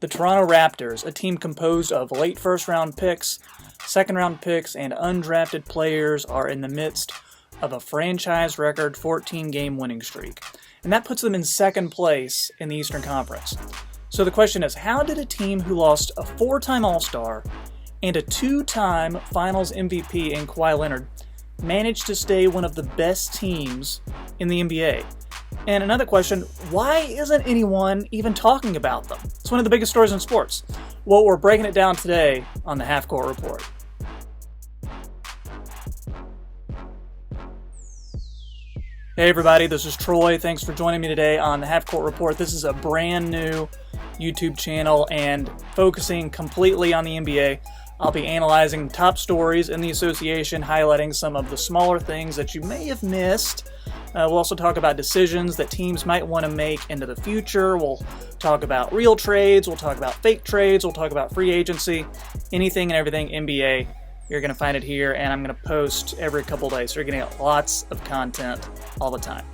The Toronto Raptors, a team composed of late first-round picks, second-round picks, and undrafted players, are in the midst of a franchise record 14-game winning streak. And that puts them in second place in the Eastern Conference. So the question is, how did a team who lost a 4-time All-Star and a 2-time Finals MVP in Kawhi Leonard manage to stay one of the best teams in the NBA? And another question, why isn't anyone even talking about them? It's one of the biggest stories in sports. Well, we're breaking it down today on the Half Court Report. Hey everybody, this is Troy. Thanks for joining me today on the Half Court Report. This is a brand new YouTube channel and focusing completely on the NBA. I'll be analyzing top stories in the association, highlighting some of the smaller things that you may have missed. We'll also talk about decisions that teams might want to make into the future. We'll talk about real trades. We'll talk about fake trades. We'll talk about free agency. Anything and everything NBA. You're going to find it here, and I'm going to post every couple days. So you're going to get lots of content all the time.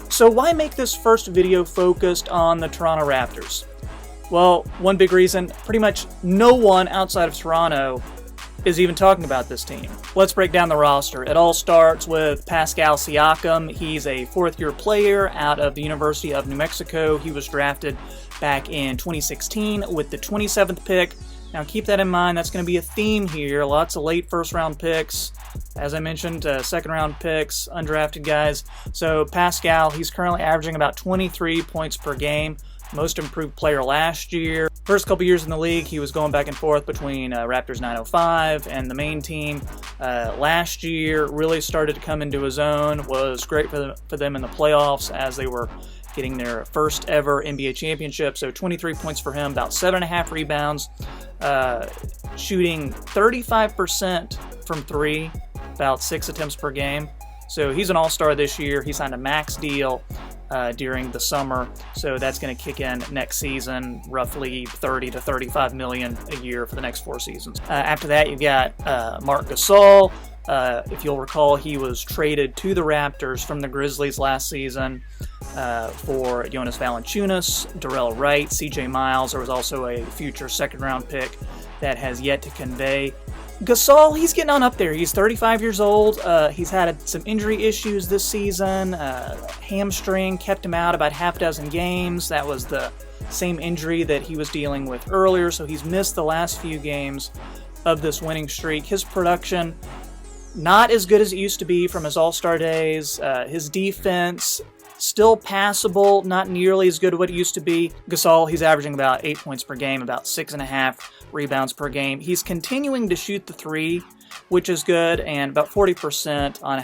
So why make this first video focused on the Toronto Raptors? Well, one big reason, pretty much no one outside of Toronto is even talking about this team. Let's break down the roster. It all starts with Pascal Siakam. He's a fourth-year player out of the University of New Mexico. He was drafted back in 2016 with the 27th pick. Now keep that in mind, that's going to be a theme here. Lots of late first-round picks. As I mentioned, second-round picks, undrafted guys. So Pascal, he's currently averaging about 23 points per game. Most improved player last year. First couple years in the league, he was going back and forth between Raptors 905 and the main team. Last year, really started to come into his own. Was great for them in the playoffs as they were getting their first ever NBA championship. So 23 points for him, about 7.5 rebounds, shooting 35% from three, about 6 attempts per game. So he's an all-star this year. He signed a max deal during the summer, so that's going to kick in next season, roughly 30 to 35 million a year for the next 4 seasons. After that, you've got Marc Gasol. If you'll recall, he was traded to the Raptors from the Grizzlies last season for Jonas Valanciunas, Darrell Wright, CJ Miles. There was also a future second-round pick that has yet to convey. Gasol, he's getting on up there. He's 35 years old. He's had some injury issues this season. Hamstring kept him out about half a dozen games. That was the same injury that he was dealing with earlier, so he's missed the last few games of this winning streak. His production, not as good as it used to be from his All-Star days. His defense, still passable, not nearly as good as what it used to be. Gasol, he's averaging about 8 points per game, about 6.5 rebounds per game. He's continuing to shoot the three, which is good, and about 40% on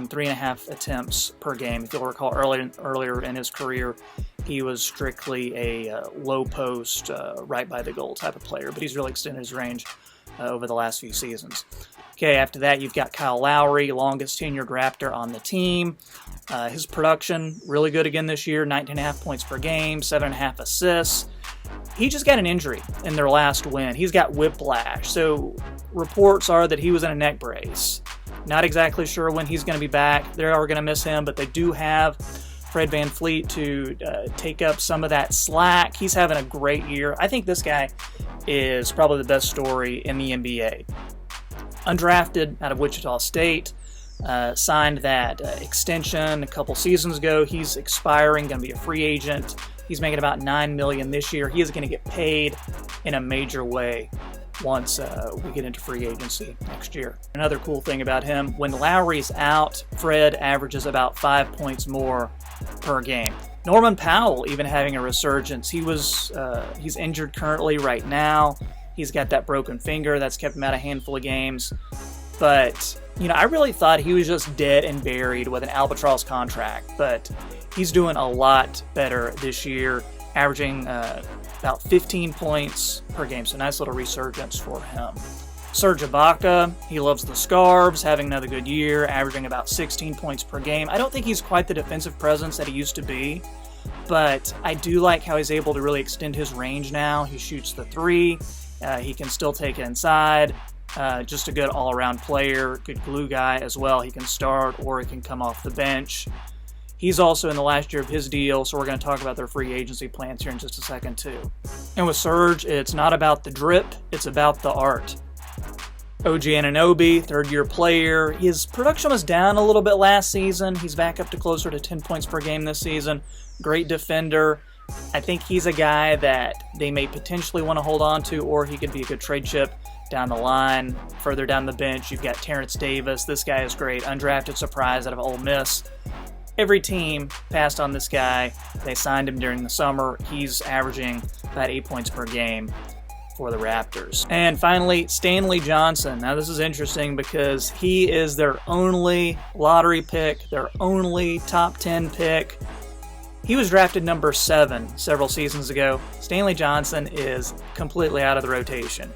3.5 attempts per game. If you'll recall, earlier in his career, he was strictly a low post, right by the goal type of player, but he's really extended his range over the last few seasons. Okay, after that, you've got Kyle Lowry, longest tenured Raptor on the team. His production, really good again this year, 19.5 points per game, 7.5 assists. He just got an injury in their last win. He's got whiplash, so reports are that he was in a neck brace. Not exactly sure when he's going to be back. They are going to miss him, but they do have Fred VanVleet to take up some of that slack. He's having a great year. I think this guy is probably the best story in the NBA. Undrafted out of Wichita State, signed that extension a couple seasons ago. He's expiring, going to be a free agent. He's making about $9 million this year. He is going to get paid in a major way once we get into free agency next year. Another cool thing about him, when Lowry's out, Fred averages about 5 points more per game. Norman Powell even having a resurgence. He's injured currently right now. He's got that broken finger that's kept him out a handful of games. But, I really thought he was just dead and buried with an albatross contract. But he's doing a lot better this year, averaging about 15 points per game. So nice little resurgence for him. Serge Ibaka, he loves the Scarves, having another good year, averaging about 16 points per game. I don't think he's quite the defensive presence that he used to be, but I do like how he's able to really extend his range now. He shoots the three. He can still take it inside. Just a good all-around player, good glue guy as well. He can start or he can come off the bench. He's also in the last year of his deal, so we're going to talk about their free agency plans here in just a second too. And with Serge, it's not about the drip, it's about the art. OG Anunoby, third-year player. His production was down a little bit last season. He's back up to closer to 10 points per game this season. Great defender. I think he's a guy that they may potentially want to hold on to, or he could be a good trade chip down the line. Further down the bench, you've got Terrence Davis. This guy is great. Undrafted surprise out of Ole Miss. Every team passed on this guy. They signed him during the summer. He's averaging about 8 points per game for the Raptors. And finally, Stanley Johnson. Now this is interesting because he is their only lottery pick, their only top 10 pick. He was drafted number 7 several seasons ago. Stanley Johnson is completely out of the rotation.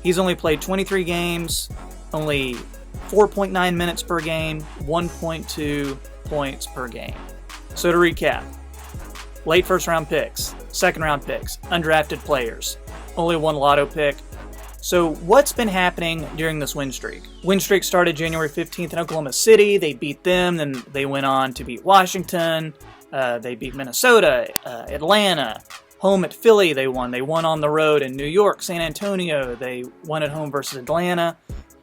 He's only played 23 games, only 4.9 minutes per game, 1.2 points per game. So to recap, late first round picks, second round picks, undrafted players, only one lotto pick. So what's been happening during this win streak? Win streak started January 15th in Oklahoma City. They beat them, then they went on to beat Washington. They beat Minnesota, Atlanta. Home at Philly they won. They won on the road in New York, San Antonio. They won at home versus Atlanta.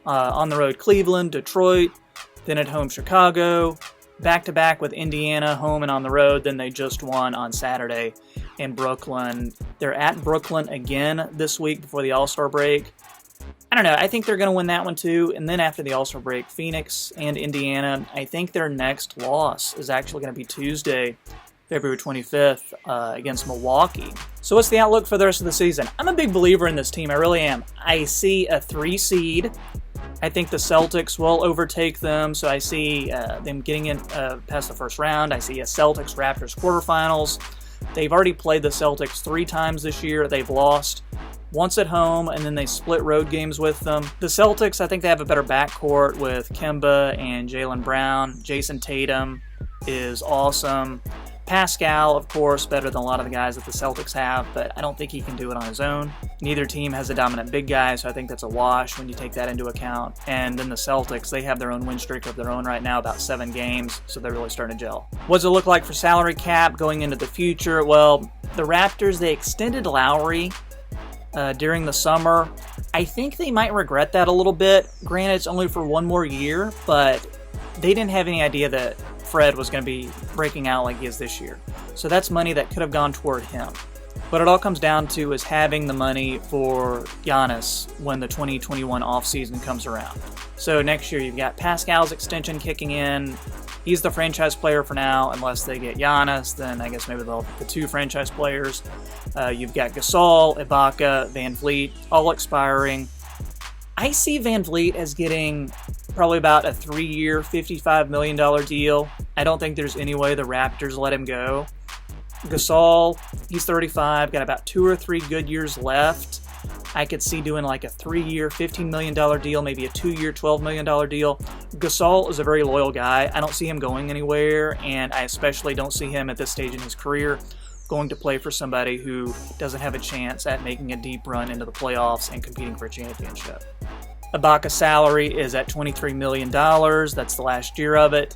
On the road Cleveland, Detroit. Then at home Chicago. Back-to-back with Indiana, home and on the road. Then they just won on Saturday in Brooklyn. They're at Brooklyn again this week before the All-Star break. I don't know. I think they're going to win that one too. And then after the All-Star break, Phoenix and Indiana. I think their next loss is actually going to be Tuesday, February 25th, against Milwaukee. So what's the outlook for the rest of the season? I'm a big believer in this team. I really am. I see a 3 seed. I think the Celtics will overtake them, so I see them getting in past the first round. I see a Celtics-Raptors quarterfinals. They've already played the Celtics 3 times this year. They've lost once at home, and then they split road games with them. The Celtics, I think they have a better backcourt with Kemba and Jaylen Brown. Jason Tatum is awesome. Pascal, of course, better than a lot of the guys that the Celtics have, but I don't think he can do it on his own. Neither team has a dominant big guy, so I think that's a wash when you take that into account. And then the Celtics, they have their own win streak of their own right now, about 7 games, so they're really starting to gel. What does it look like for salary cap going into the future? Well, the Raptors, they extended Lowry during the summer. I think they might regret that a little bit. Granted, it's only for 1 more year, but they didn't have any idea that Fred was going to be breaking out like he is this year. So that's money that could have gone toward him. What it all comes down to is having the money for Giannis when the 2021 offseason comes around. So next year you've got Pascal's extension kicking in. He's the franchise player for now, unless they get Giannis. Then I guess maybe they'll have the 2 franchise players. You've got Gasol, Ibaka, Van Vliet, all expiring. I see Van Vliet as getting probably about a 3-year, $55 million deal. I don't think there's any way the Raptors let him go. Gasol, he's 35, got about 2 or 3 good years left. I could see doing like a 3-year, $15 million deal, maybe a 2-year, $12 million deal. Gasol is a very loyal guy. I don't see him going anywhere, and I especially don't see him at this stage in his career going to play for somebody who doesn't have a chance at making a deep run into the playoffs and competing for a championship. Ibaka's salary is at $23 million. That's the last year of it.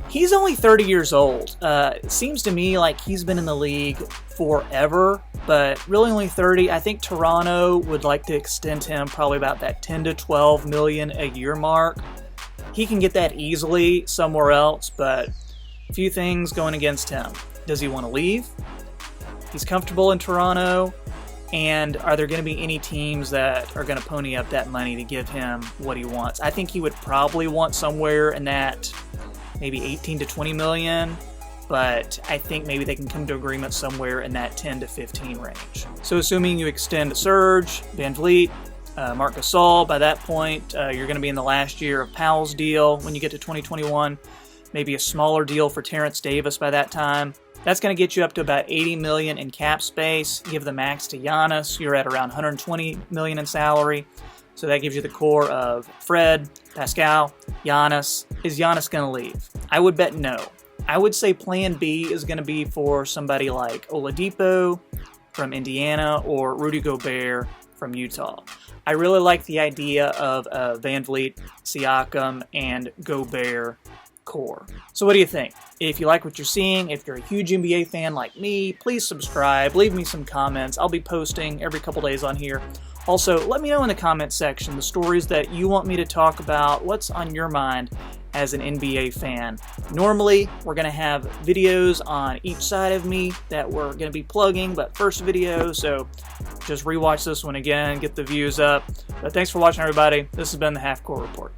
He's only 30 years old. It seems to me like he's been in the league forever, but really only 30. I think Toronto would like to extend him probably about that 10 to 12 million a year mark. He can get that easily somewhere else, but a few things going against him. Does he want to leave? He's comfortable in Toronto. And are there going to be any teams that are going to pony up that money to give him what he wants? I think he would probably want somewhere in that maybe 18 to 20 million, but I think maybe they can come to agreement somewhere in that 10 to 15 range. So assuming you extend Serge, Van Vliet, Marc Gasol, by that point, you're going to be in the last year of Powell's deal when you get to 2021. Maybe a smaller deal for Terrence Davis by that time. That's going to get you up to about $80 million in cap space. Give the max to Giannis. You're at around $120 million in salary. So that gives you the core of Fred, Pascal, Giannis. Is Giannis going to leave? I would bet no. I would say plan B is going to be for somebody like Oladipo from Indiana or Rudy Gobert from Utah. I really like the idea of Van Vliet, Siakam, and Gobert core. So what do you think? If you like what you're seeing, if you're a huge NBA fan like me, please subscribe, leave me some comments. I'll be posting every couple days on here. Also, let me know in the comment section the stories that you want me to talk about, what's on your mind as an NBA fan. Normally, we're going to have videos on each side of me that we're going to be plugging, but first video, so just rewatch this one again, get the views up. But thanks for watching, everybody. This has been the Half Court Report.